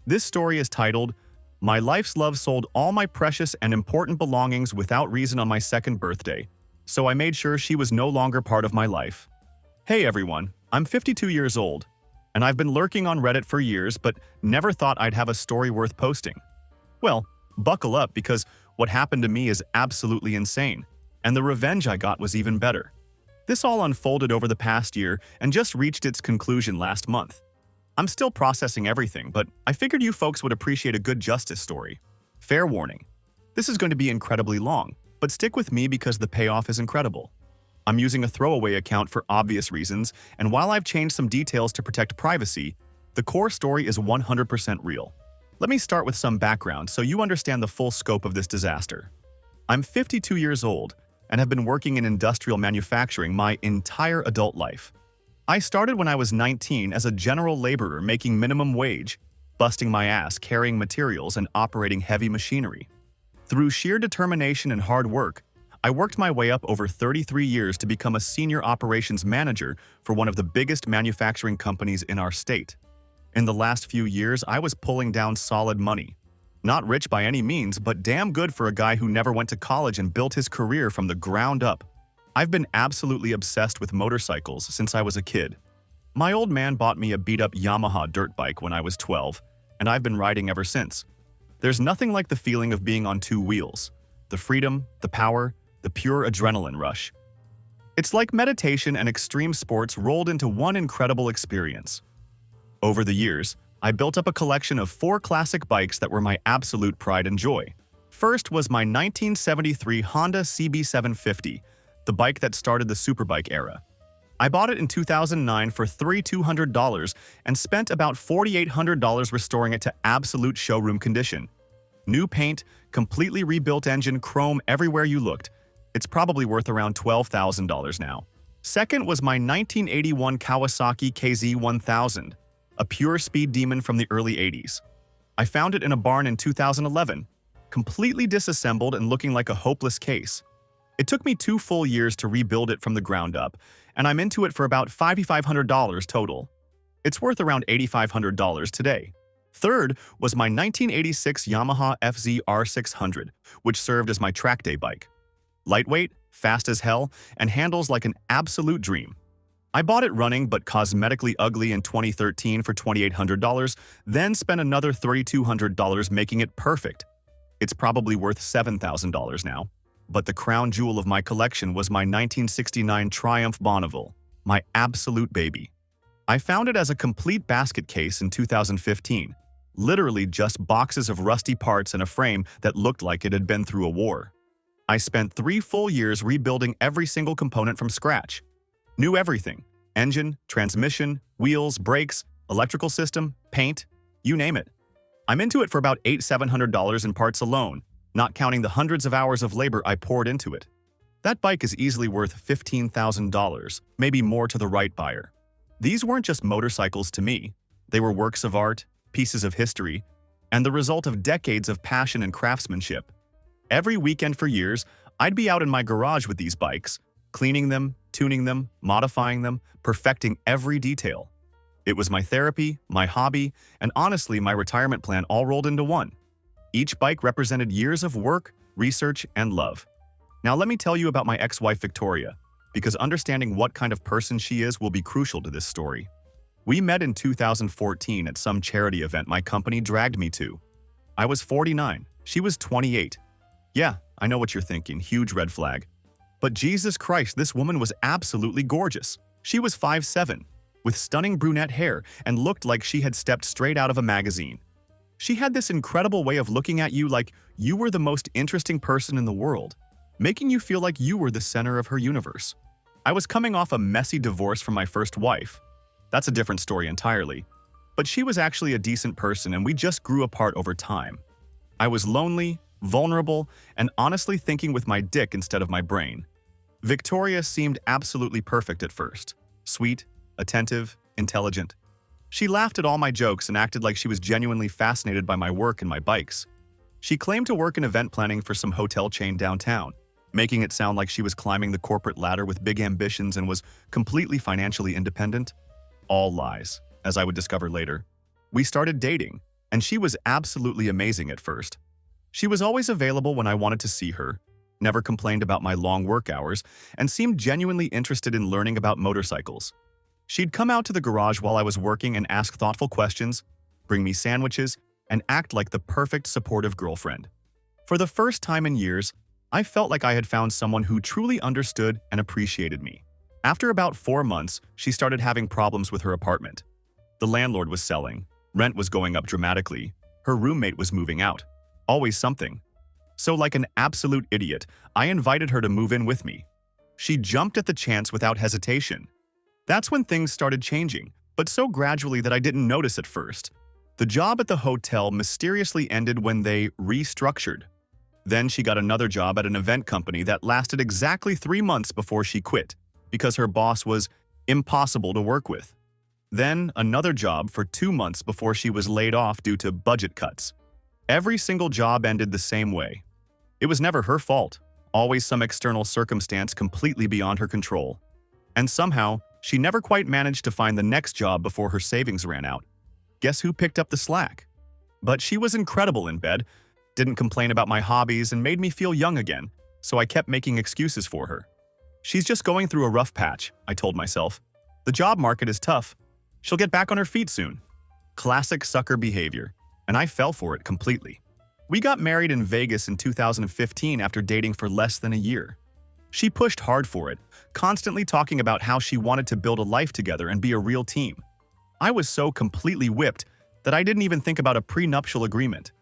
This story is titled, My Life's Love Sold All My Precious and Important Belongings Without Reason on My Second Birthday, so I made sure she was no longer part of my life. Hey everyone, I'm 52 years old, and I've been lurking on Reddit for years but never thought I'd have a story worth posting. Well, buckle up because what happened to me is absolutely insane, and the revenge I got was even better. This all unfolded over the past year and just reached its conclusion last month. I'm still processing everything, but I figured you folks would appreciate a good justice story. Fair warning, this is going to be incredibly long, but stick with me because the payoff is incredible. I'm using a throwaway account for obvious reasons, and while I've changed some details to protect privacy, the core story is 100% real. Let me start with some background so you understand the full scope of this disaster. I'm 52 years old and have been working in industrial manufacturing my entire adult life. I started when I was 19 as a general laborer making minimum wage, busting my ass carrying materials and operating heavy machinery. Through sheer determination and hard work, I worked my way up over 33 years to become a senior operations manager for one of the biggest manufacturing companies in our state. In the last few years, I was pulling down solid money. Not rich by any means, but damn good for a guy who never went to college and built his career from the ground up. I've been absolutely obsessed with motorcycles since I was a kid. My old man bought me a beat-up Yamaha dirt bike when I was 12, and I've been riding ever since. There's nothing like the feeling of being on two wheels. The freedom, the power, the pure adrenaline rush. It's like meditation and extreme sports rolled into one incredible experience. Over the years, I built up a collection of 4 classic bikes that were my absolute pride and joy. First was my 1973 Honda CB750, the bike that started the superbike era. I bought it in 2009 for $3,200 and spent about $4,800 restoring it to absolute showroom condition. New paint, completely rebuilt engine, chrome everywhere you looked. It's probably worth around $12,000 now. Second was my 1981 Kawasaki KZ1000. A pure speed demon from the early 80s. I found it in a barn in 2011, completely disassembled and looking like a hopeless case. It took me 2 full years to rebuild it from the ground up, and I'm into it for about $5,500 total. It's worth around $8,500 today. Third was my 1986 Yamaha FZ R600, which served as my track day bike. Lightweight, fast as hell, and handles like an absolute dream. I bought it running but cosmetically ugly in 2013 for $2,800, then spent another $3,200 making it perfect. It's probably worth $7,000 now. But the crown jewel of my collection was my 1969 Triumph Bonneville, my absolute baby. I found it as a complete basket case in 2015, literally just boxes of rusty parts and a frame that looked like it had been through a war. I spent 3 full years rebuilding every single component from scratch. Knew everything: engine, transmission, wheels, brakes, electrical system, paint, you name it. I'm into it for about $8,700 in parts alone, not counting the hundreds of hours of labor I poured into it. That bike is easily worth $15,000, maybe more to the right buyer. These weren't just motorcycles to me. They were works of art, pieces of history, and the result of decades of passion and craftsmanship. Every weekend for years, I'd be out in my garage with these bikes, cleaning them, tuning them, modifying them, perfecting every detail. It was my therapy, my hobby, and honestly my retirement plan all rolled into one. Each bike represented years of work, research, and love. Now let me tell you about my ex-wife Victoria, because understanding what kind of person she is will be crucial to this story. We met in 2014 at some charity event my company dragged me to. I was 49, she was 28. Yeah, I know what you're thinking, huge red flag. But Jesus Christ, this woman was absolutely gorgeous. She was 5'7", with stunning brunette hair and looked like she had stepped straight out of a magazine. She had this incredible way of looking at you like you were the most interesting person in the world, making you feel like you were the center of her universe. I was coming off a messy divorce from my first wife. That's a different story entirely. But she was actually a decent person and we just grew apart over time. I was lonely, vulnerable, and honestly thinking with my dick instead of my brain. Victoria seemed absolutely perfect at first. Sweet, attentive, intelligent. She laughed at all my jokes and acted like she was genuinely fascinated by my work and my bikes. She claimed to work in event planning for some hotel chain downtown, making it sound like she was climbing the corporate ladder with big ambitions and was completely financially independent. All lies, as I would discover later. We started dating, And she was absolutely amazing at first. She was always available when I wanted to see her, never complained about my long work hours, and seemed genuinely interested in learning about motorcycles. She'd come out to the garage while I was working and ask thoughtful questions, bring me sandwiches, and act like the perfect supportive girlfriend. For the first time in years, I felt like I had found someone who truly understood and appreciated me. After about 4 months, she started having problems with her apartment. The landlord was selling, rent was going up dramatically, her roommate was moving out. Always something. So like an absolute idiot, I invited her to move in with me. She jumped at the chance without hesitation. That's when things started changing, but so gradually that I didn't notice at first. The job at the hotel mysteriously ended when they restructured. Then she got another job at an event company that lasted exactly 3 months before she quit, because her boss was impossible to work with. Then another job for 2 months before she was laid off due to budget cuts. Every single job ended the same way. It was never her fault, always some external circumstance completely beyond her control. And somehow, she never quite managed to find the next job before her savings ran out. Guess who picked up the slack? But she was incredible in bed, didn't complain about my hobbies, and made me feel young again, so I kept making excuses for her. She's just going through a rough patch, I told myself. The job market is tough. She'll get back on her feet soon. Classic sucker behavior, and I fell for it completely. We got married in Vegas in 2015 after dating for less than a year. She pushed hard for it, constantly talking about how she wanted to build a life together and be a real team. I was so completely whipped that I didn't even think about a prenuptial agreement.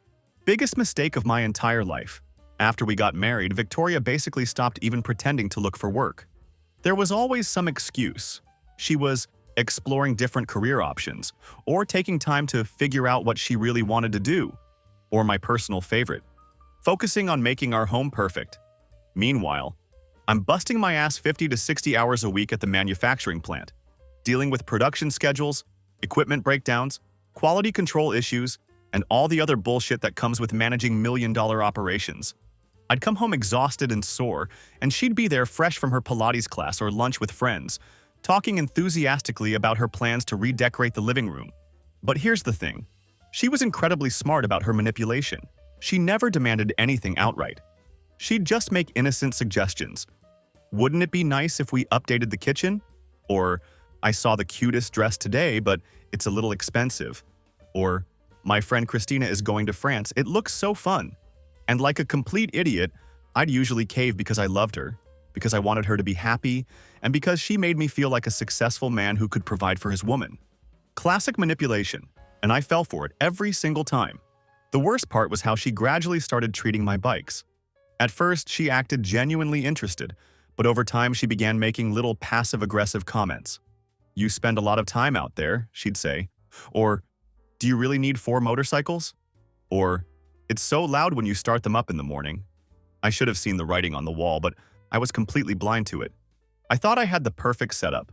Biggest mistake of my entire life. After we got married, Victoria basically stopped even pretending to look for work. There was always some excuse. She was exploring different career options, or taking time to figure out what she really wanted to do, or my personal favorite, focusing on making our home perfect. Meanwhile, I'm busting my ass 50 to 60 hours a week at the manufacturing plant, dealing with production schedules, equipment breakdowns, quality control issues, and all the other bullshit that comes with managing million-dollar operations. I'd come home exhausted and sore, and she'd be there fresh from her Pilates class or lunch with friends, talking enthusiastically about her plans to redecorate the living room. But here's the thing. She was incredibly smart about her manipulation. She never demanded anything outright. She'd just make innocent suggestions. Wouldn't it be nice if we updated the kitchen? Or, I saw the cutest dress today, but it's a little expensive. Or, my friend Christina is going to France, it looks so fun. And like a complete idiot, I'd usually cave because I loved her, because I wanted her to be happy, and because she made me feel like a successful man who could provide for his woman. Classic manipulation, and I fell for it every single time. The worst part was how she gradually started treating my bikes. At first, she acted genuinely interested, but over time she began making little passive-aggressive comments. "You spend a lot of time out there," she'd say. Or, "Do you really need 4 motorcycles?" Or, "It's so loud when you start them up in the morning." I should have seen the writing on the wall, but I was completely blind to it. I thought I had the perfect setup.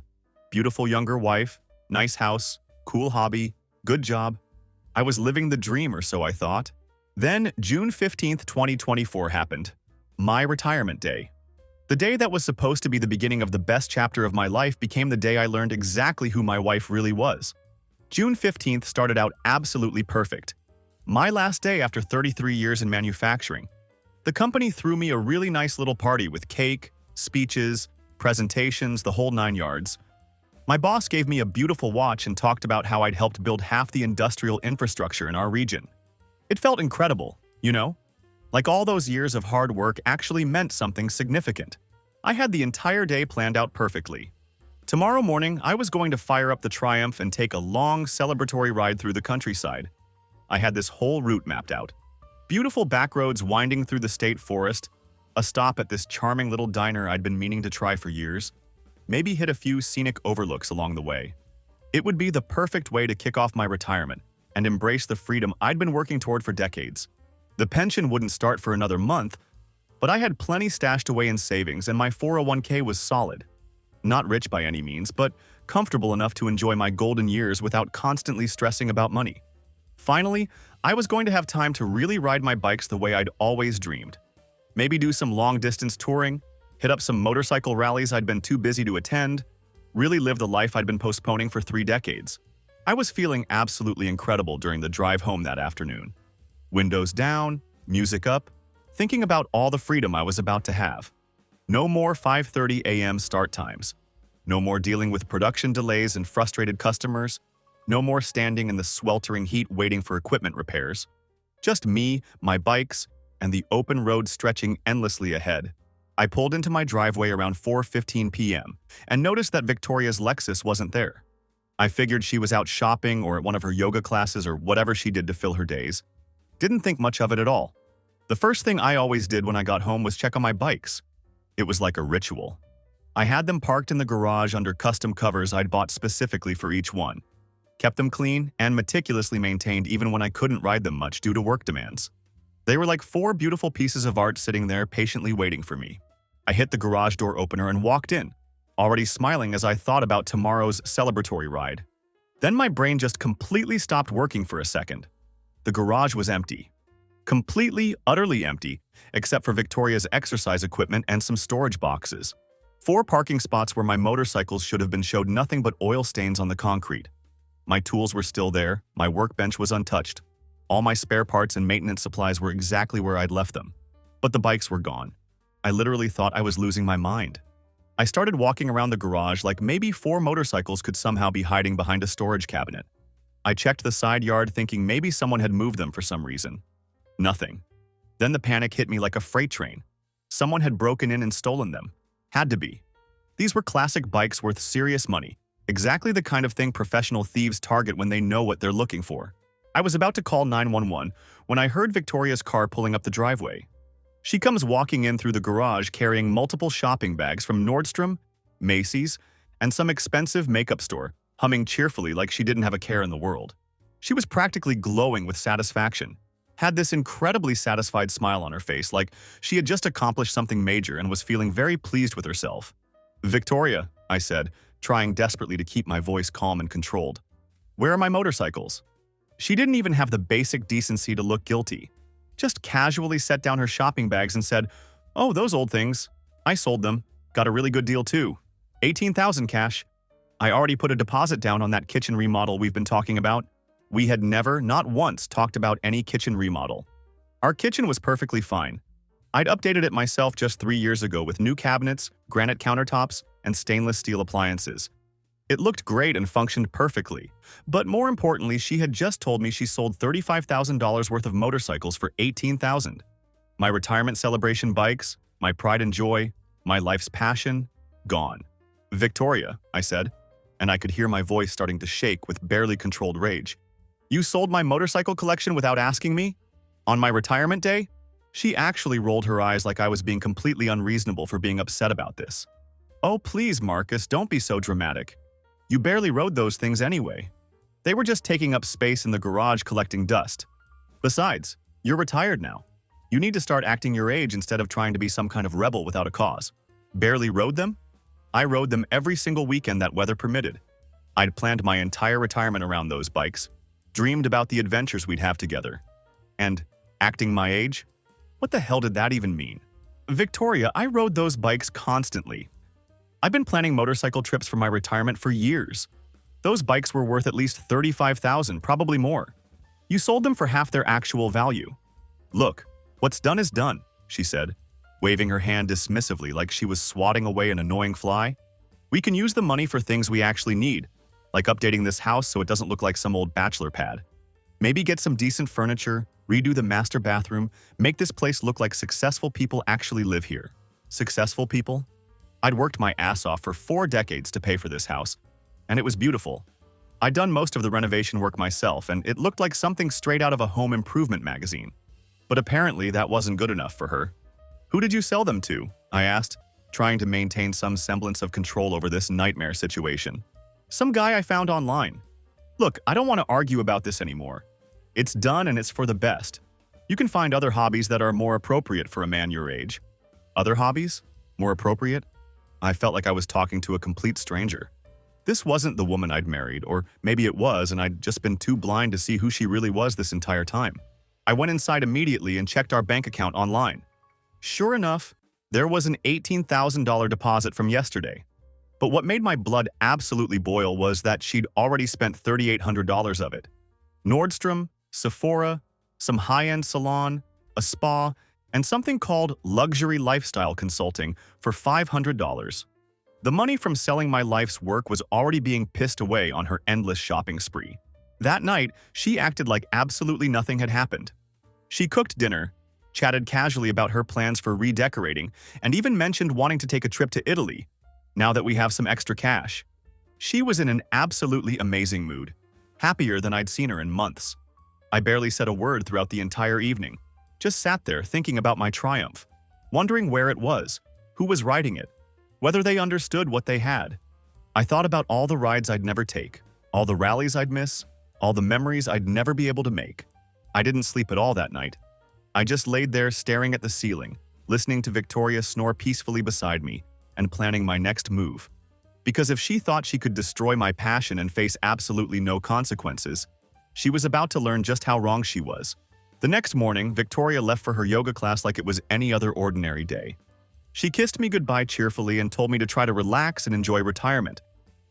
Beautiful younger wife, nice house, cool hobby, good job. I was living the dream, or so I thought. Then, June 15th, 2024 happened. My retirement day. The day that was supposed to be the beginning of the best chapter of my life became the day I learned exactly who my wife really was. June 15th started out absolutely perfect. My last day after 33 years in manufacturing. The company threw me a really nice little party with cake, speeches, presentations, the whole 9 yards. My boss gave me a beautiful watch and talked about how I'd helped build half the industrial infrastructure in our region. It felt incredible, you know? Like all those years of hard work actually meant something significant. I had the entire day planned out perfectly. Tomorrow morning, I was going to fire up the Triumph and take a long, celebratory ride through the countryside. I had this whole route mapped out. Beautiful back roads winding through the state forest, a stop at this charming little diner I'd been meaning to try for years, maybe hit a few scenic overlooks along the way. It would be the perfect way to kick off my retirement and embrace the freedom I'd been working toward for decades. The pension wouldn't start for another month, but I had plenty stashed away in savings and my 401k was solid. Not rich by any means, but comfortable enough to enjoy my golden years without constantly stressing about money. Finally, I was going to have time to really ride my bikes the way I'd always dreamed. Maybe do some long-distance touring, hit up some motorcycle rallies I'd been too busy to attend, really live the life I'd been postponing for 3 decades. I was feeling absolutely incredible during the drive home that afternoon. Windows down, music up, thinking about all the freedom I was about to have. No more 5:30 a.m. start times. No more dealing with production delays and frustrated customers. No more standing in the sweltering heat waiting for equipment repairs. Just me, my bikes, and the open road stretching endlessly ahead. I pulled into my driveway around 4:15 p.m. and noticed that Victoria's Lexus wasn't there. I figured she was out shopping or at one of her yoga classes or whatever she did to fill her days. Didn't think much of it at all. The first thing I always did when I got home was check on my bikes. It was like a ritual. I had them parked in the garage under custom covers I'd bought specifically for each one. Kept them clean and meticulously maintained even when I couldn't ride them much due to work demands. They were like 4 beautiful pieces of art sitting there patiently waiting for me. I hit the garage door opener and walked in, already smiling as I thought about tomorrow's celebratory ride. Then my brain just completely stopped working for a second. The garage was empty. Completely, utterly empty, except for Victoria's exercise equipment and some storage boxes. 4 parking spots where my motorcycles should have been showed nothing but oil stains on the concrete. My tools were still there, my workbench was untouched. All my spare parts and maintenance supplies were exactly where I'd left them. But the bikes were gone. I literally thought I was losing my mind. I started walking around the garage like maybe 4 motorcycles could somehow be hiding behind a storage cabinet. I checked the side yard thinking maybe someone had moved them for some reason. Nothing. Then the panic hit me like a freight train. Someone had broken in and stolen them. Had to be. These were classic bikes worth serious money. Exactly the kind of thing professional thieves target when they know what they're looking for. I was about to call 911 when I heard Victoria's car pulling up the driveway. She comes walking in through the garage carrying multiple shopping bags from Nordstrom, Macy's, and some expensive makeup store, humming cheerfully like she didn't have a care in the world. She was practically glowing with satisfaction. Had this incredibly satisfied smile on her face like she had just accomplished something major and was feeling very pleased with herself. "Victoria," I said, trying desperately to keep my voice calm and controlled. "Where are my motorcycles?" She didn't even have the basic decency to look guilty. Just casually set down her shopping bags and said, "Oh, those old things. I sold them. Got a really good deal too. 18,000 cash. I already put a deposit down on that kitchen remodel we've been talking about." We had never, not once, talked about any kitchen remodel. Our kitchen was perfectly fine. I'd updated it myself just 3 years ago with new cabinets, granite countertops, and stainless steel appliances. It looked great and functioned perfectly. But more importantly, she had just told me she sold $35,000 worth of motorcycles for $18,000. My retirement celebration bikes, my pride and joy, my life's passion, gone. "Victoria," I said, and I could hear my voice starting to shake with barely controlled rage. "You sold my motorcycle collection without asking me? On my retirement day?" She actually rolled her eyes like I was being completely unreasonable for being upset about this. "Oh, please, Marcus, don't be so dramatic. You barely rode those things anyway. They were just taking up space in the garage collecting dust. Besides, you're retired now. You need to start acting your age instead of trying to be some kind of rebel without a cause. Barely rode them? I rode them every single weekend that weather permitted. I'd planned my entire retirement around those bikes, dreamed about the adventures we'd have together. And acting my age? What the hell did that even mean? Victoria, I rode those bikes constantly. I've been planning motorcycle trips for my retirement for years. Those bikes were worth at least $35,000, probably more. You sold them for half their actual value. Look, what's done is done," she said, waving her hand dismissively like she was swatting away an annoying fly. "We can use the money for things we actually need, like updating this house so it doesn't look like some old bachelor pad. Maybe get some decent furniture, redo the master bathroom, make this place look like successful people actually live here." Successful people? I'd worked my ass off for 4 decades to pay for this house, and it was beautiful. I'd done most of the renovation work myself, and it looked like something straight out of a home improvement magazine. But apparently that wasn't good enough for her. "Who did you sell them to?" I asked, trying to maintain some semblance of control over this nightmare situation. "Some guy I found online. Look, I don't want to argue about this anymore. It's done and it's for the best. You can find other hobbies that are more appropriate for a man your age." Other hobbies? More appropriate? I felt like I was talking to a complete stranger. This wasn't the woman I'd married, or maybe it was and I'd just been too blind to see who she really was this entire time. I went inside immediately and checked our bank account online. Sure enough, there was an $18,000 deposit from yesterday. But what made my blood absolutely boil was that she'd already spent $3,800 of it. Nordstrom, Sephora, some high-end salon, a spa, and something called luxury lifestyle consulting for $500. The money from selling my life's work was already being pissed away on her endless shopping spree. That night, she acted like absolutely nothing had happened. She cooked dinner, chatted casually about her plans for redecorating, and even mentioned wanting to take a trip to Italy, now that we have some extra cash. She was in an absolutely amazing mood, happier than I'd seen her in months. I barely said a word throughout the entire evening, just sat there thinking about my triumph, wondering where it was, who was riding it, whether they understood what they had. I thought about all the rides I'd never take, all the rallies I'd miss, all the memories I'd never be able to make. I didn't sleep at all that night. I just laid there staring at the ceiling, listening to Victoria snore peacefully beside me, and planning my next move. Because if she thought she could destroy my passion and face absolutely no consequences, she was about to learn just how wrong she was. The next morning, Victoria left for her yoga class like it was any other ordinary day. She kissed me goodbye cheerfully and told me to try to relax and enjoy retirement,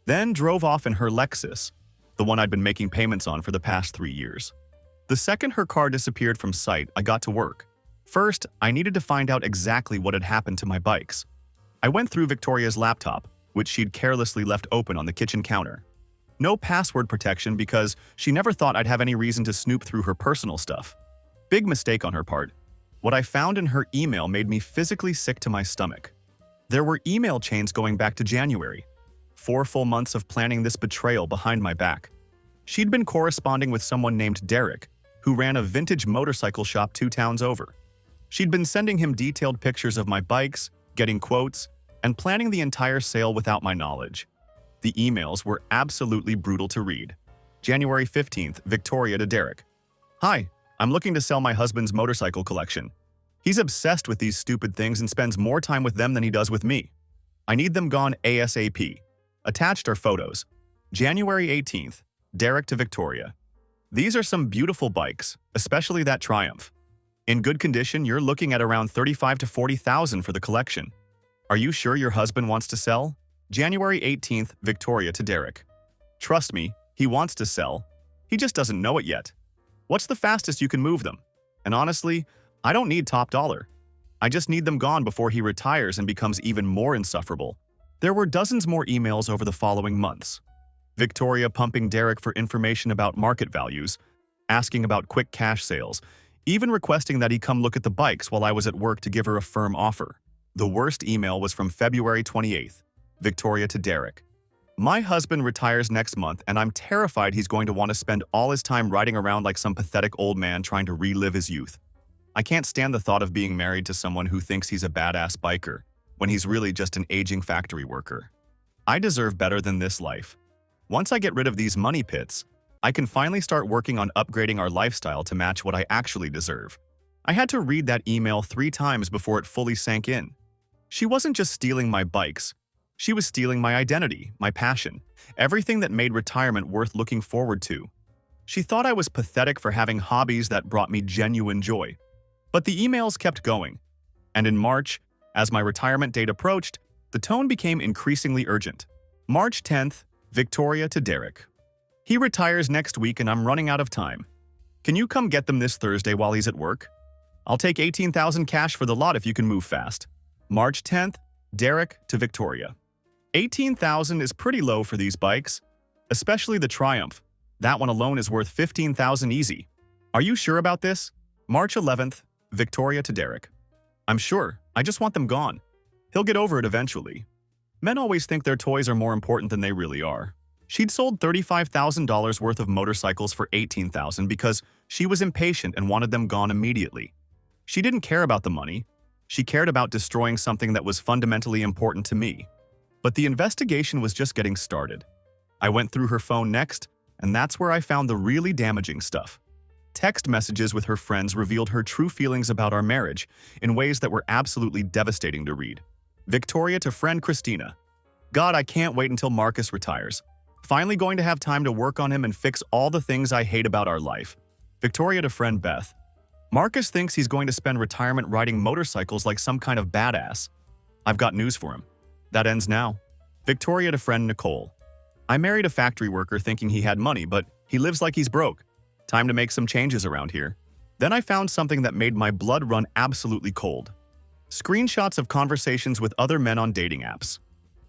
then drove off in her Lexus, the one I'd been making payments on for the past 3 years. The second her car disappeared from sight, I got to work. First, I needed to find out exactly what had happened to my bikes. I went through Victoria's laptop, which she'd carelessly left open on the kitchen counter. No password protection because she never thought I'd have any reason to snoop through her personal stuff. Big mistake on her part. What I found in her email made me physically sick to my stomach. There were email chains going back to January. 4 full months of planning this betrayal behind my back. She'd been corresponding with someone named Derek, who ran a vintage motorcycle shop 2 towns over. She'd been sending him detailed pictures of my bikes, getting quotes, and planning the entire sale without my knowledge. The emails were absolutely brutal to read. January 15th, Victoria to Derek. Hi, I'm looking to sell my husband's motorcycle collection. He's obsessed with these stupid things and spends more time with them than he does with me. I need them gone ASAP. Attached are photos. January 18th, Derek to Victoria. These are some beautiful bikes, especially that Triumph. In good condition, you're looking at around $35,000 to $40,000 for the collection. Are you sure your husband wants to sell? January 18th, Victoria to Derek. Trust me, he wants to sell. He just doesn't know it yet. What's the fastest you can move them? And honestly, I don't need top dollar. I just need them gone before he retires and becomes even more insufferable. There were dozens more emails over the following months. Victoria pumping Derek for information about market values, asking about quick cash sales, even requesting that he come look at the bikes while I was at work to give her a firm offer. The worst email was from February 28th, Victoria to Derek. My husband retires next month and I'm terrified he's going to want to spend all his time riding around like some pathetic old man trying to relive his youth. I can't stand the thought of being married to someone who thinks he's a badass biker when he's really just an aging factory worker. I deserve better than this life. Once I get rid of these money pits, I can finally start working on upgrading our lifestyle to match what I actually deserve. I had to read that email 3 times before it fully sank in. She wasn't just stealing my bikes. She was stealing my identity, my passion, everything that made retirement worth looking forward to. She thought I was pathetic for having hobbies that brought me genuine joy. But the emails kept going. And in March, as my retirement date approached, the tone became increasingly urgent. March 10th, Victoria to Derek. He retires next week and I'm running out of time. Can you come get them this Thursday while he's at work? I'll take $18,000 cash for the lot if you can move fast. March 10th, Derek to Victoria. $18,000 is pretty low for these bikes, especially the Triumph. That one alone is worth $15,000 easy. Are you sure about this? March 11th, Victoria to Derek. I'm sure, I just want them gone. He'll get over it eventually. Men always think their toys are more important than they really are. She'd sold $35,000 worth of motorcycles for $18,000 because she was impatient and wanted them gone immediately. She didn't care about the money. She cared about destroying something that was fundamentally important to me. But the investigation was just getting started. I went through her phone next, and that's where I found the really damaging stuff. Text messages with her friends revealed her true feelings about our marriage in ways that were absolutely devastating to read. Victoria to friend Christina. God, I can't wait until Marcus retires. Finally going to have time to work on him and fix all the things I hate about our life. Victoria to friend Beth. Marcus thinks he's going to spend retirement riding motorcycles like some kind of badass. I've got news for him. That ends now. Victoria to friend Nicole. I married a factory worker thinking he had money, but he lives like he's broke. Time to make some changes around here. Then I found something that made my blood run absolutely cold. Screenshots of conversations with other men on dating apps.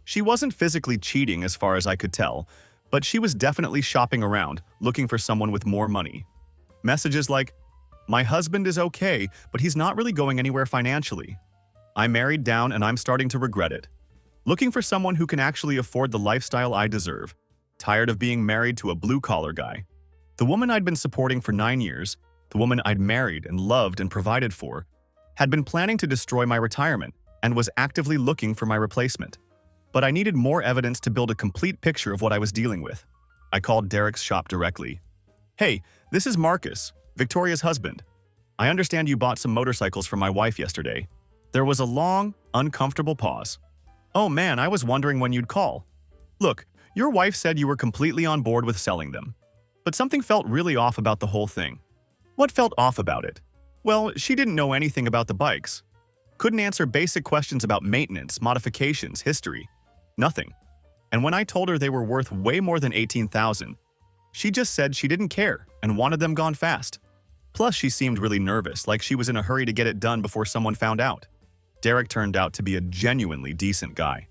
She wasn't physically cheating as far as I could tell, but she was definitely shopping around, looking for someone with more money. Messages like, "My husband is okay, but he's not really going anywhere financially. I married down and I'm starting to regret it. Looking for someone who can actually afford the lifestyle I deserve. Tired of being married to a blue-collar guy." The woman I'd been supporting for 9 years, the woman I'd married and loved and provided for, had been planning to destroy my retirement and was actively looking for my replacement. But I needed more evidence to build a complete picture of what I was dealing with. I called Derek's shop directly. "Hey, this is Marcus, Victoria's husband. I understand you bought some motorcycles for my wife yesterday." There was a long, uncomfortable pause. "Oh man, I was wondering when you'd call. Look, your wife said you were completely on board with selling them. But something felt really off about the whole thing." "What felt off about it?" "Well, she didn't know anything about the bikes. Couldn't answer basic questions about maintenance, modifications, history. Nothing. And when I told her they were worth way more than $18,000, she just said she didn't care and wanted them gone fast. Plus, she seemed really nervous, like she was in a hurry to get it done before someone found out." Derek turned out to be a genuinely decent guy.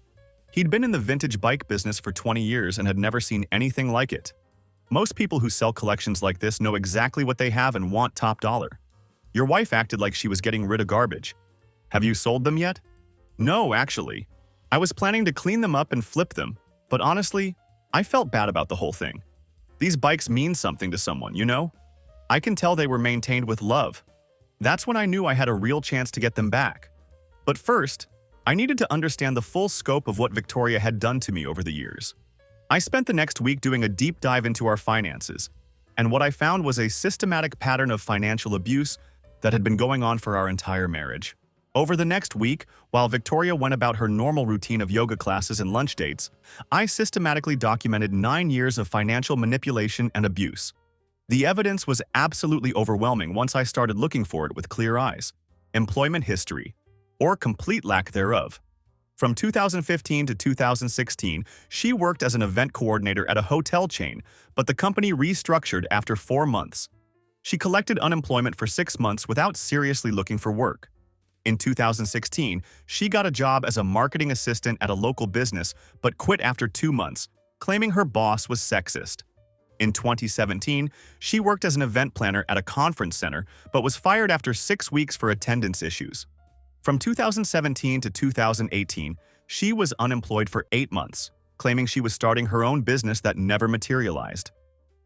He'd been in the vintage bike business for 20 years and had never seen anything like it. Most people who sell collections like this know exactly what they have and want top dollar. "Your wife acted like she was getting rid of garbage. Have you sold them yet?" "No, actually. I was planning to clean them up and flip them, but honestly, I felt bad about the whole thing. These bikes mean something to someone, you know? I can tell they were maintained with love. That's when I knew I had a real chance to get them back. But first, I needed to understand the full scope of what Victoria had done to me over the years. I spent the next week doing a deep dive into our finances, and what I found was a systematic pattern of financial abuse that had been going on for our entire marriage. Over the next week, while Victoria went about her normal routine of yoga classes and lunch dates, I systematically documented 9 years of financial manipulation and abuse. The evidence was absolutely overwhelming once I started looking for it with clear eyes. Employment history, or complete lack thereof. From 2015 to 2016, she worked as an event coordinator at a hotel chain, but the company restructured after 4 months. She collected unemployment for 6 months without seriously looking for work. In 2016, she got a job as a marketing assistant at a local business but quit after 2 months, claiming her boss was sexist. In 2017, she worked as an event planner at a conference center but was fired after 6 weeks for attendance issues. From 2017 to 2018, she was unemployed for 8 months, claiming she was starting her own business that never materialized.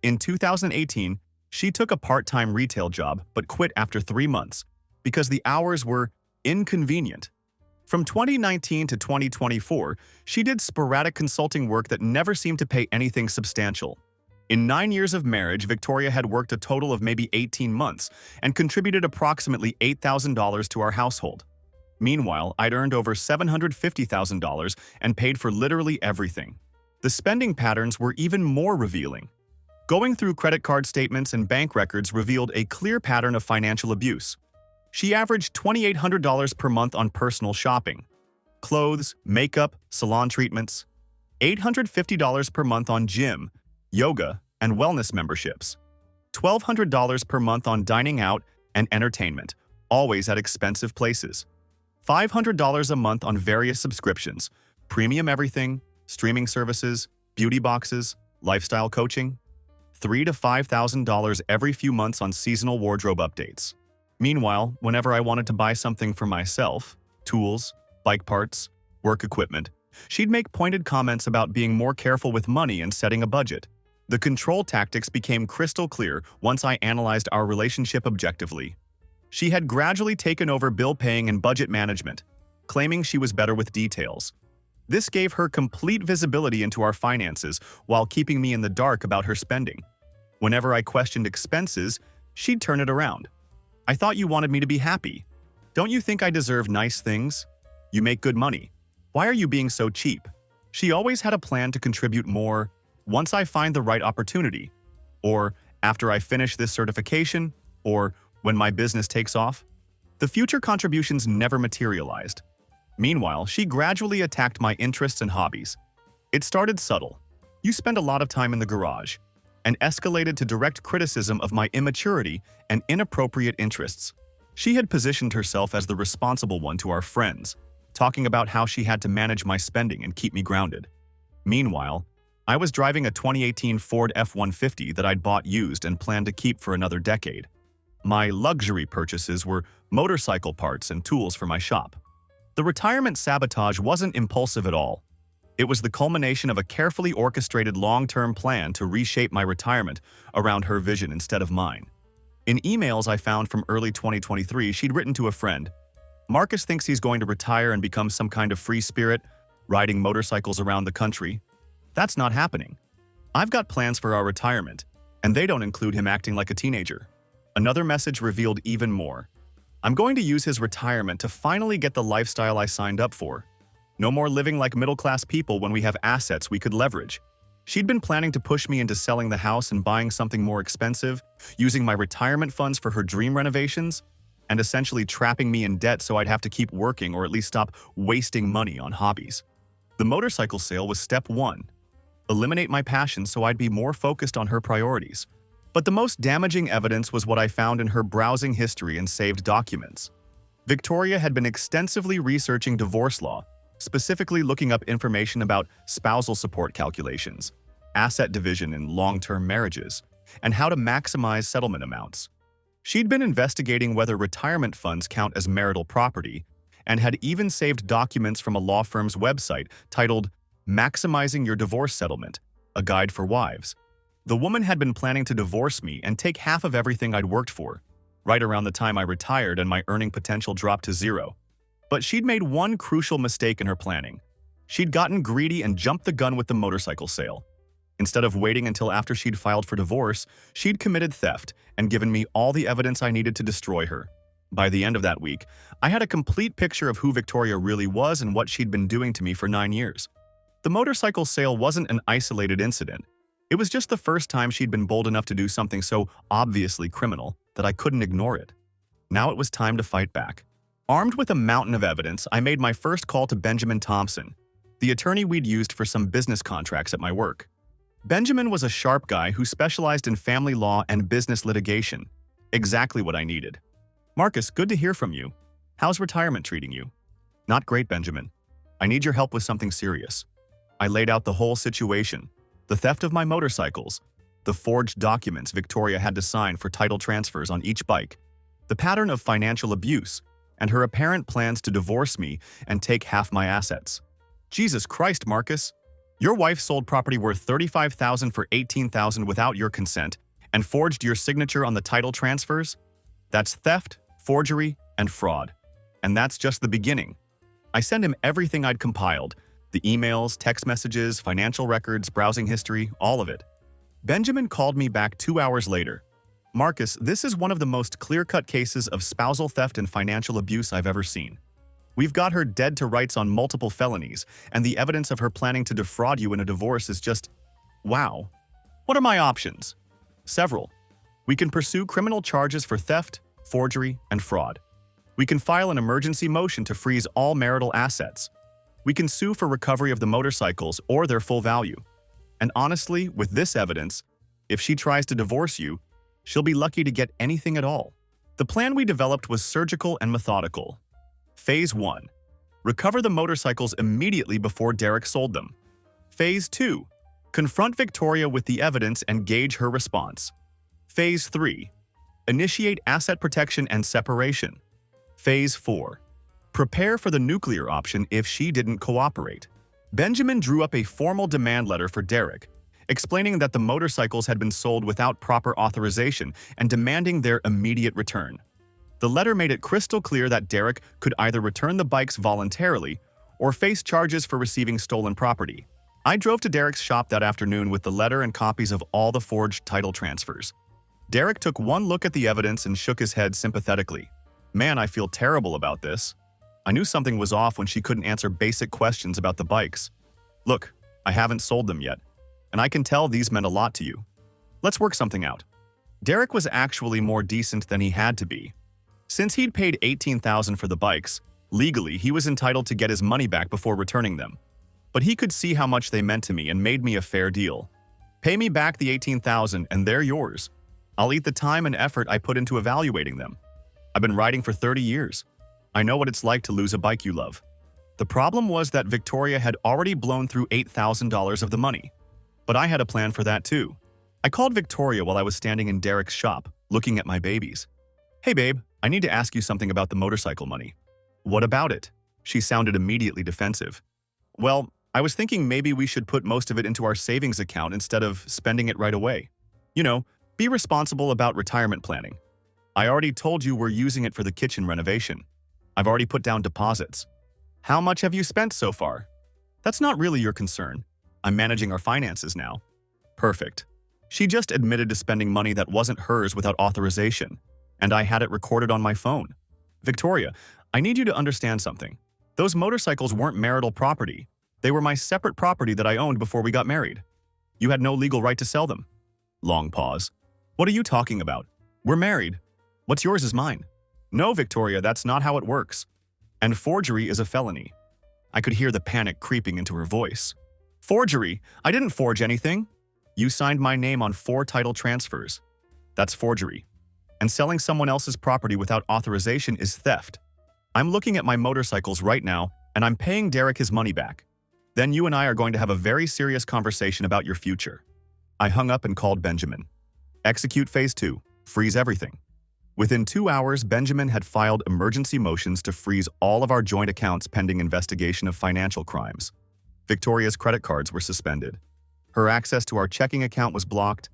In 2018, she took a part-time retail job but quit after 3 months because the hours were inconvenient. From 2019 to 2024, she did sporadic consulting work that never seemed to pay anything substantial. In 9 years of marriage, Victoria had worked a total of maybe 18 months and contributed approximately $8,000 to our household. Meanwhile, I'd earned over $750,000 and paid for literally everything. The spending patterns were even more revealing. Going through credit card statements and bank records revealed a clear pattern of financial abuse. She averaged $2,800 per month on personal shopping, clothes, makeup, salon treatments, $850 per month on gym, yoga, and wellness memberships, $1,200 per month on dining out and entertainment, always at expensive places, $500 a month on various subscriptions, premium everything, streaming services, beauty boxes, lifestyle coaching, $3,000 to $5,000 every few months on seasonal wardrobe updates. Meanwhile, whenever I wanted to buy something for myself, tools, bike parts, work equipment, she'd make pointed comments about being more careful with money and setting a budget. The control tactics became crystal clear once I analyzed our relationship objectively. She had gradually taken over bill paying and budget management, claiming she was better with details. This gave her complete visibility into our finances while keeping me in the dark about her spending. Whenever I questioned expenses, she'd turn it around. "I thought you wanted me to be happy. Don't you think I deserve nice things? You make good money. Why are you being so cheap?" She always had a plan to contribute more once I find the right opportunity, or after I finish this certification, or when my business takes off. The future contributions never materialized. Meanwhile, she gradually attacked my interests and hobbies. It started subtle. You spend a lot of time in the garage, and escalated to direct criticism of my immaturity and inappropriate interests. She had positioned herself as the responsible one to our friends, talking about how she had to manage my spending and keep me grounded. Meanwhile, I was driving a 2018 Ford F-150 that I'd bought used and planned to keep for another decade. My luxury purchases were motorcycle parts and tools for my shop. The retirement sabotage wasn't impulsive at all. It was the culmination of a carefully orchestrated long-term plan to reshape my retirement around her vision instead of mine. In emails I found from early 2023, she'd written to a friend, "Marcus thinks he's going to retire and become some kind of free spirit, riding motorcycles around the country. That's not happening. I've got plans for our retirement, and they don't include him acting like a teenager." Another message revealed even more. "I'm going to use his retirement to finally get the lifestyle I signed up for. No more living like middle-class people when we have assets we could leverage." She'd been planning to push me into selling the house and buying something more expensive, using my retirement funds for her dream renovations, and essentially trapping me in debt so I'd have to keep working or at least stop wasting money on hobbies. The motorcycle sale was step one. Eliminate my passion so I'd be more focused on her priorities. But the most damaging evidence was what I found in her browsing history and saved documents. Victoria had been extensively researching divorce law, specifically looking up information about spousal support calculations, asset division in long-term marriages, and how to maximize settlement amounts. She'd been investigating whether retirement funds count as marital property, and had even saved documents from a law firm's website titled "Maximizing Your Divorce Settlement: A Guide for Wives." The woman had been planning to divorce me and take half of everything I'd worked for, right around the time I retired and my earning potential dropped to zero. But she'd made one crucial mistake in her planning. She'd gotten greedy and jumped the gun with the motorcycle sale. Instead of waiting until after she'd filed for divorce, she'd committed theft and given me all the evidence I needed to destroy her. By the end of that week, I had a complete picture of who Victoria really was and what she'd been doing to me for 9 years. The motorcycle sale wasn't an isolated incident. It was just the first time she'd been bold enough to do something so obviously criminal that I couldn't ignore it. Now it was time to fight back. Armed with a mountain of evidence, I made my first call to Benjamin Thompson, the attorney we'd used for some business contracts at my work. Benjamin was a sharp guy who specialized in family law and business litigation. Exactly what I needed. "Marcus, good to hear from you. How's retirement treating you?" "Not great, Benjamin. I need your help with something serious." I laid out the whole situation. The theft of my motorcycles, the forged documents Victoria had to sign for title transfers on each bike, the pattern of financial abuse, and her apparent plans to divorce me and take half my assets. "Jesus Christ, Marcus. Your wife sold property worth $35,000 for $18,000 without your consent and forged your signature on the title transfers? That's theft, forgery, and fraud. And that's just the beginning." I sent him everything I'd compiled, the emails, text messages, financial records, browsing history, all of it. Benjamin called me back 2 hours later. "Marcus, this is one of the most clear-cut cases of spousal theft and financial abuse I've ever seen. We've got her dead to rights on multiple felonies, and the evidence of her planning to defraud you in a divorce is just, wow. What are my options?" "Several. We can pursue criminal charges for theft, forgery, and fraud. We can file an emergency motion to freeze all marital assets. We can sue for recovery of the motorcycles or their full value. And honestly, with this evidence, if she tries to divorce you, she'll be lucky to get anything at all." The plan we developed was surgical and methodical. Phase 1. Recover the motorcycles immediately before Derek sold them. Phase 2. Confront Victoria with the evidence and gauge her response. Phase 3. Initiate asset protection and separation. Phase 4. Prepare for the nuclear option if she didn't cooperate. Benjamin drew up a formal demand letter for Derek, explaining that the motorcycles had been sold without proper authorization and demanding their immediate return. The letter made it crystal clear that Derek could either return the bikes voluntarily or face charges for receiving stolen property. I drove to Derek's shop that afternoon with the letter and copies of all the forged title transfers. Derek took one look at the evidence and shook his head sympathetically. "Man, I feel terrible about this. I knew something was off when she couldn't answer basic questions about the bikes. Look, I haven't sold them yet, and I can tell these meant a lot to you. Let's work something out." Derek was actually more decent than he had to be. Since he'd paid $18,000 for the bikes, legally he was entitled to get his money back before returning them. but he could see how much they meant to me and made me a fair deal. Pay me back the $18,000 and they're yours. I'll eat the time and effort I put into evaluating them. I've been riding for 30 years. I know what it's like to lose a bike you love. The problem was that Victoria had already blown through $8,000 of the money. But I had a plan for that too. I called Victoria while I was standing in Derek's shop, looking at my babies. Hey babe, I need to ask you something about the motorcycle money. What about it? She sounded immediately defensive. Well, I was thinking maybe we should put most of it into our savings account instead of spending it right away. You know, be responsible about retirement planning. I already told you we're using it for the kitchen renovation. I've already put down deposits. How much have you spent so far? That's not really your concern. I'm managing our finances now. Perfect. She just admitted to spending money that wasn't hers without authorization, and I had it recorded on my phone. Victoria, I need you to understand something. Those motorcycles weren't marital property. They were my separate property that I owned before we got married. You had no legal right to sell them. Long pause. What are you talking about? We're married. What's yours is mine. No, Victoria, that's not how it works. And forgery is a felony. I could hear the panic creeping into her voice. Forgery? I didn't forge anything. You signed my name on 4 title transfers. That's forgery. And selling someone else's property without authorization is theft. I'm looking at my motorcycles right now, and I'm paying Derek his money back. Then you and I are going to have a very serious conversation about your future. I hung up and called Benjamin. Execute phase 2. Freeze everything. Within 2 hours, Benjamin had filed emergency motions to freeze all of our joint accounts pending investigation of financial crimes. Victoria's credit cards were suspended. Her access to our checking account was blocked,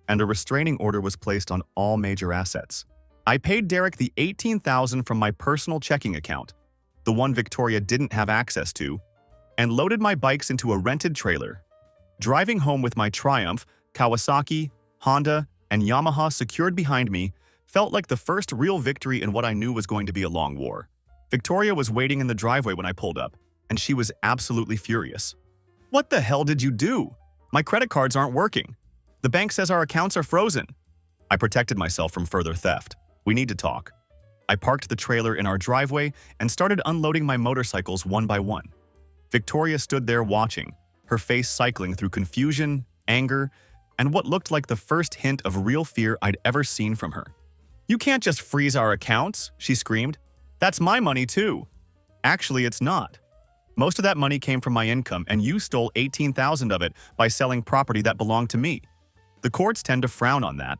and a restraining order was placed on all major assets. I paid Derek the $18,000 from my personal checking account, the one Victoria didn't have access to, and loaded my bikes into a rented trailer. Driving home with my Triumph, Kawasaki, Honda, and Yamaha secured behind me felt like the first real victory in what I knew was going to be a long war. Victoria was waiting in the driveway when I pulled up, and she was absolutely furious. What the hell did you do? My credit cards aren't working. The bank says our accounts are frozen. I protected myself from further theft. We need to talk. I parked the trailer in our driveway and started unloading my motorcycles one by one. Victoria stood there watching, her face cycling through confusion, anger, and what looked like the first hint of real fear I'd ever seen from her. You can't just freeze our accounts, she screamed. That's my money too. Actually, it's not. Most of that money came from my income, and you stole $18,000 of it by selling property that belonged to me. The courts tend to frown on that.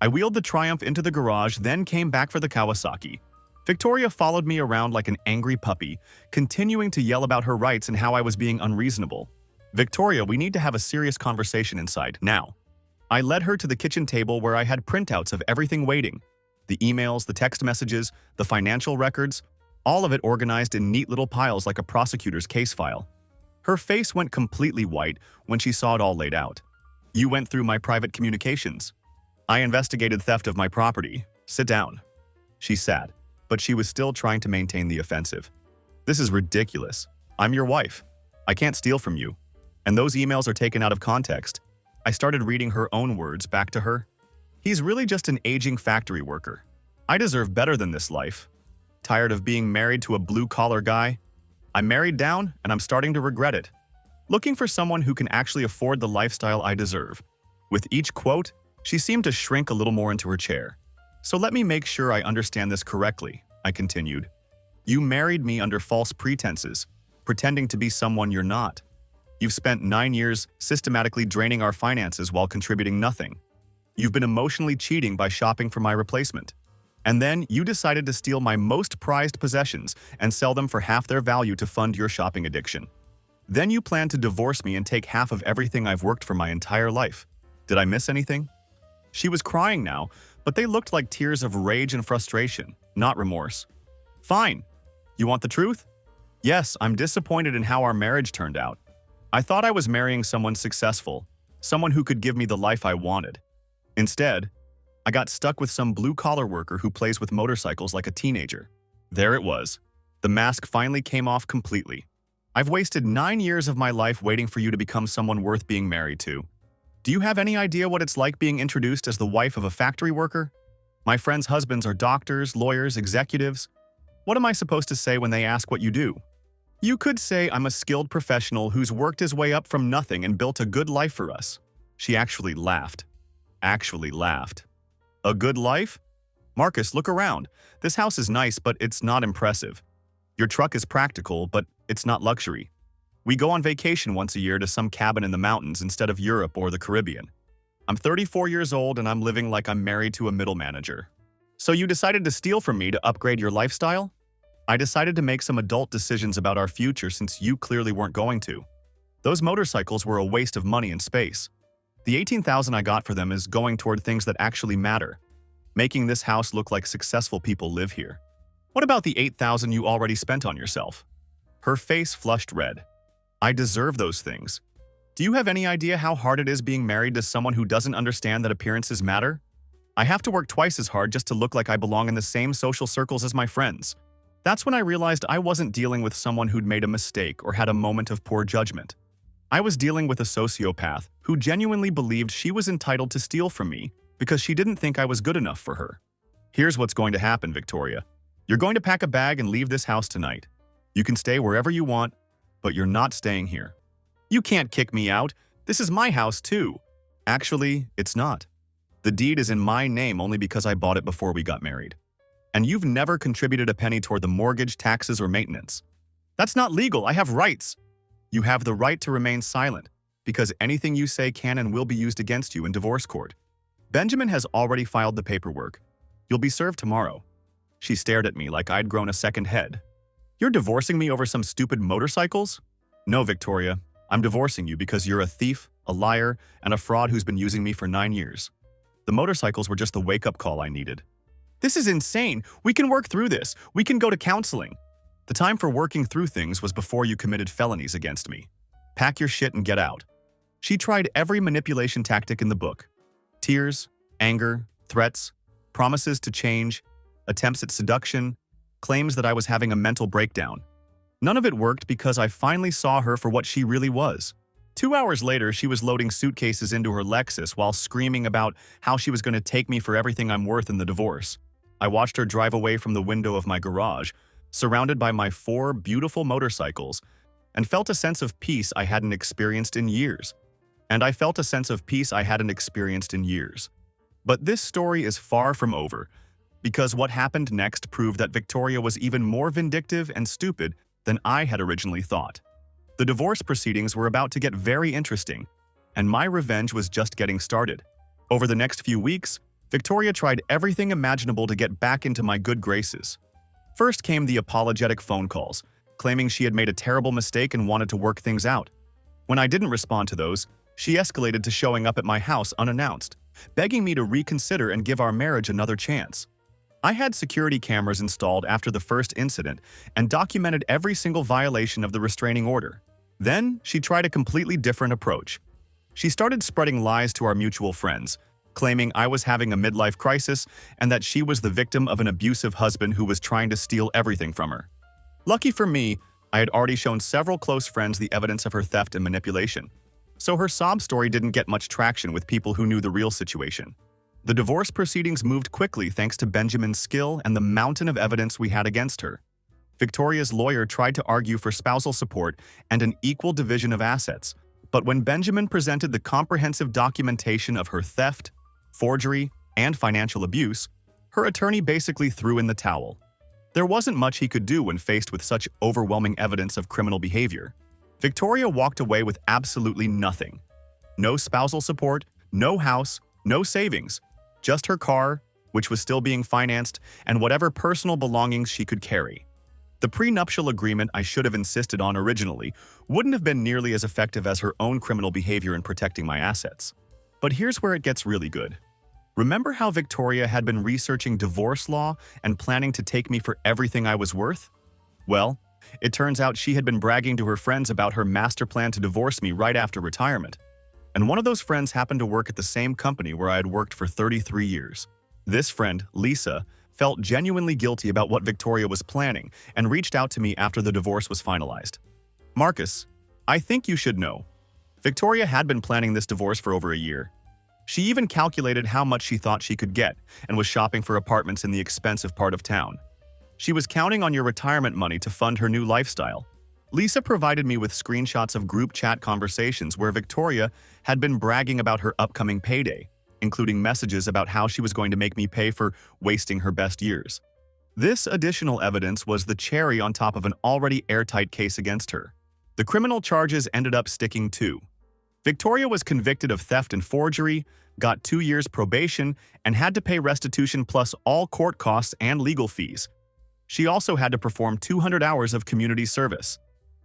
I wheeled the Triumph into the garage, then came back for the Kawasaki. Victoria followed me around like an angry puppy, continuing to yell about her rights and how I was being unreasonable. Victoria, we need to have a serious conversation inside, now. I led her to the kitchen table where I had printouts of everything waiting. The emails, the text messages, the financial records, all of it organized in neat little piles like a prosecutor's case file. Her face went completely white when she saw it all laid out. You went through my private communications. I investigated theft of my property. Sit down. She sat, but she was still trying to maintain the offensive. This is ridiculous. I'm your wife. I can't steal from you. And those emails are taken out of context. I started reading her own words back to her. He's really just an aging factory worker. I deserve better than this life. Tired of being married to a blue-collar guy? I'm married down, and I'm starting to regret it. Looking for someone who can actually afford the lifestyle I deserve. With each quote, she seemed to shrink a little more into her chair. So let me make sure I understand this correctly, I continued. You married me under false pretenses, pretending to be someone you're not. You've spent 9 years systematically draining our finances while contributing nothing. You've been emotionally cheating by shopping for my replacement. And then you decided to steal my most prized possessions and sell them for half their value to fund your shopping addiction. Then you plan to divorce me and take half of everything I've worked for my entire life. Did I miss anything? She was crying now, but they looked like tears of rage and frustration, not remorse. Fine. You want the truth? Yes, I'm disappointed in how our marriage turned out. I thought I was marrying someone successful, someone who could give me the life I wanted. Instead, I got stuck with some blue-collar worker who plays with motorcycles like a teenager. There it was. The mask finally came off completely. I've wasted 9 years of my life waiting for you to become someone worth being married to. Do you have any idea what it's like being introduced as the wife of a factory worker? My friends' husbands are doctors, lawyers, executives. What am I supposed to say when they ask what you do? You could say I'm a skilled professional who's worked his way up from nothing and built a good life for us. She actually laughed. Actually laughed. A good life? Marcus, look around. This house is nice, but it's not impressive. Your truck is practical, but it's not luxury. We go on vacation once a year to some cabin in the mountains instead of Europe or the Caribbean. I'm 34 years old and I'm living like I'm married to a middle manager. So you decided to steal from me to upgrade your lifestyle? I decided to make some adult decisions about our future since you clearly weren't going to. Those motorcycles were a waste of money and space. The $18,000 I got for them is going toward things that actually matter, making this house look like successful people live here. What about the $8,000 you already spent on yourself? Her face flushed red. I deserve those things. Do you have any idea how hard it is being married to someone who doesn't understand that appearances matter? I have to work twice as hard just to look like I belong in the same social circles as my friends. That's when I realized I wasn't dealing with someone who'd made a mistake or had a moment of poor judgment. I was dealing with a sociopath who genuinely believed she was entitled to steal from me because she didn't think I was good enough for her. Here's what's going to happen, Victoria. You're going to pack a bag and leave this house tonight. You can stay wherever you want, but you're not staying here. You can't kick me out. This is my house too. Actually, it's not. The deed is in my name only because I bought it before we got married. And you've never contributed a penny toward the mortgage, taxes, or maintenance. That's not legal. I have rights. You have the right to remain silent because anything you say can and will be used against you in divorce court. Benjamin has already filed the paperwork. You'll be served tomorrow. She stared at me like I'd grown a second head. You're divorcing me over some stupid motorcycles? No, Victoria. I'm divorcing you because you're a thief, a liar, and a fraud who's been using me for 9 years. The motorcycles were just the wake-up call I needed. This is insane. We can work through this. We can go to counseling. The time for working through things was before you committed felonies against me. Pack your shit and get out. She tried every manipulation tactic in the book. Tears, anger, threats, promises to change, attempts at seduction, claims that I was having a mental breakdown. None of it worked because I finally saw her for what she really was. 2 hours later, she was loading suitcases into her Lexus while screaming about how she was going to take me for everything I'm worth in the divorce. I watched her drive away from the window of my garage, surrounded by my 4 beautiful motorcycles, and felt a sense of peace I hadn't experienced in years. And I felt a sense of peace I hadn't experienced in years. But this story is far from over, because what happened next proved that Victoria was even more vindictive and stupid than I had originally thought. The divorce proceedings were about to get very interesting, and my revenge was just getting started. Over the next few weeks, Victoria tried everything imaginable to get back into my good graces. First came the apologetic phone calls, claiming she had made a terrible mistake and wanted to work things out. When I didn't respond to those, she escalated to showing up at my house unannounced, begging me to reconsider and give our marriage another chance. I had security cameras installed after the first incident and documented every single violation of the restraining order. Then, she tried a completely different approach. She started spreading lies to our mutual friends, claiming I was having a midlife crisis and that she was the victim of an abusive husband who was trying to steal everything from her. Lucky for me, I had already shown several close friends the evidence of her theft and manipulation, so her sob story didn't get much traction with people who knew the real situation. The divorce proceedings moved quickly thanks to Benjamin's skill and the mountain of evidence we had against her. Victoria's lawyer tried to argue for spousal support and an equal division of assets, but when Benjamin presented the comprehensive documentation of her theft, forgery, and financial abuse, her attorney basically threw in the towel. There wasn't much he could do when faced with such overwhelming evidence of criminal behavior. Victoria walked away with absolutely nothing. No spousal support, no house, no savings. Just her car, which was still being financed, and whatever personal belongings she could carry. The prenuptial agreement I should have insisted on originally wouldn't have been nearly as effective as her own criminal behavior in protecting my assets. But here's where it gets really good. Remember how Victoria had been researching divorce law and planning to take me for everything I was worth? Well, it turns out she had been bragging to her friends about her master plan to divorce me right after retirement. And one of those friends happened to work at the same company where I had worked for 33 years. This friend, Lisa, felt genuinely guilty about what Victoria was planning and reached out to me after the divorce was finalized. Marcus, I think you should know. Victoria had been planning this divorce for over a year. She even calculated how much she thought she could get and was shopping for apartments in the expensive part of town. She was counting on your retirement money to fund her new lifestyle. Lisa provided me with screenshots of group chat conversations where Victoria had been bragging about her upcoming payday, including messages about how she was going to make me pay for wasting her best years. This additional evidence was the cherry on top of an already airtight case against her. The criminal charges ended up sticking too. Victoria was convicted of theft and forgery, got 2 years probation, and had to pay restitution plus all court costs and legal fees. She also had to perform 200 hours of community service.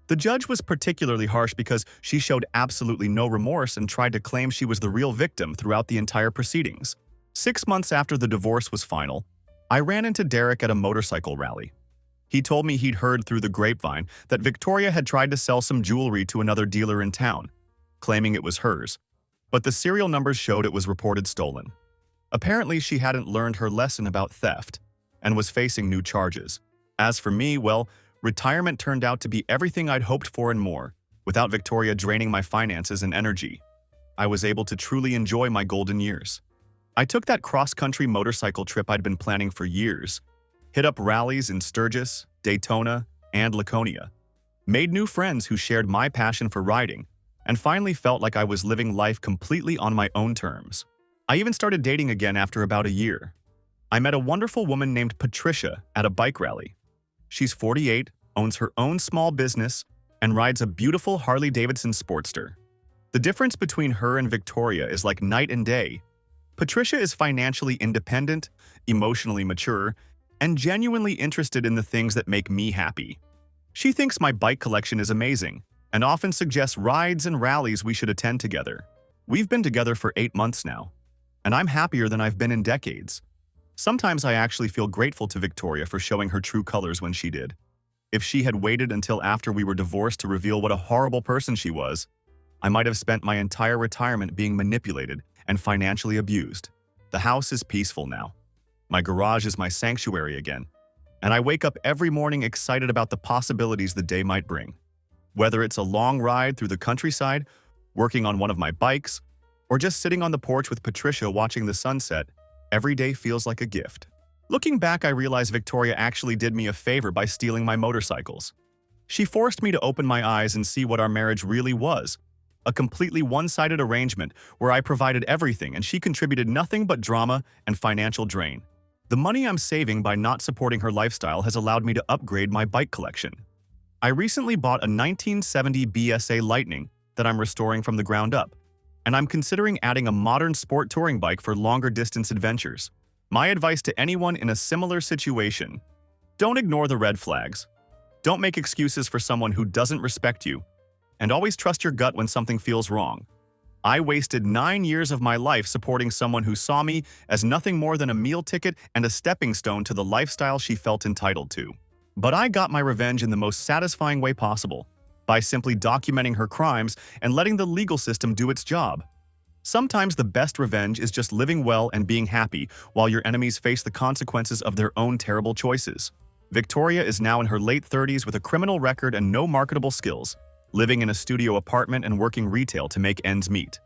The judge was particularly harsh because she showed absolutely no remorse and tried to claim she was the real victim throughout the entire proceedings. 6 months after the divorce was final, I ran into Derek at a motorcycle rally. He told me he'd heard through the grapevine that Victoria had tried to sell some jewelry to another dealer in town, claiming it was hers, but the serial numbers showed it was reported stolen. Apparently, she hadn't learned her lesson about theft and was facing new charges. As for me, well, retirement turned out to be everything I'd hoped for and more. Without Victoria draining my finances and energy, I was able to truly enjoy my golden years. I took that cross-country motorcycle trip I'd been planning for years, hit up rallies in Sturgis, Daytona, and Laconia, made new friends who shared my passion for riding, and finally felt like I was living life completely on my own terms. I even started dating again after about a year. I met a wonderful woman named Patricia at a bike rally. She's 48, owns her own small business, and rides a beautiful Harley-Davidson Sportster. The difference between her and Victoria is like night and day. Patricia is financially independent, emotionally mature, and genuinely interested in the things that make me happy. She thinks my bike collection is amazing, and often suggests rides and rallies we should attend together. We've been together for 8 months now, and I'm happier than I've been in decades. Sometimes I actually feel grateful to Victoria for showing her true colors when she did. If she had waited until after we were divorced to reveal what a horrible person she was, I might have spent my entire retirement being manipulated and financially abused. The house is peaceful now. My garage is my sanctuary again, and I wake up every morning excited about the possibilities the day might bring. Whether it's a long ride through the countryside, working on one of my bikes, or just sitting on the porch with Patricia watching the sunset, every day feels like a gift. Looking back, I realize Victoria actually did me a favor by stealing my motorcycles. She forced me to open my eyes and see what our marriage really was, a completely one-sided arrangement where I provided everything and she contributed nothing but drama and financial drain. The money I'm saving by not supporting her lifestyle has allowed me to upgrade my bike collection. I recently bought a 1970 BSA Lightning that I'm restoring from the ground up, and I'm considering adding a modern sport touring bike for longer distance adventures. My advice to anyone in a similar situation: don't ignore the red flags. Don't make excuses for someone who doesn't respect you, and always trust your gut when something feels wrong. I wasted 9 years of my life supporting someone who saw me as nothing more than a meal ticket and a stepping stone to the lifestyle she felt entitled to. But I got my revenge in the most satisfying way possible, by simply documenting her crimes and letting the legal system do its job. Sometimes the best revenge is just living well and being happy while your enemies face the consequences of their own terrible choices. Victoria is now in her late 30s with a criminal record and no marketable skills, living in a studio apartment and working retail to make ends meet.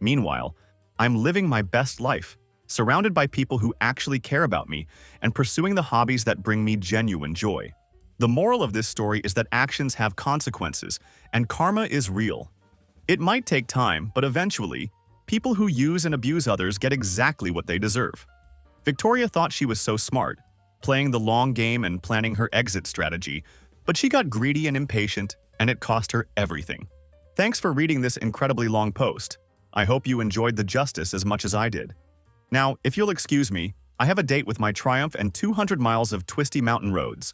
Meanwhile, I'm living my best life, surrounded by people who actually care about me and pursuing the hobbies that bring me genuine joy. The moral of this story is that actions have consequences, and karma is real. It might take time, but eventually, people who use and abuse others get exactly what they deserve. Victoria thought she was so smart, playing the long game and planning her exit strategy, but she got greedy and impatient, and it cost her everything. Thanks for reading this incredibly long post. I hope you enjoyed the justice as much as I did. Now, if you'll excuse me, I have a date with my Triumph and 200 miles of twisty mountain roads.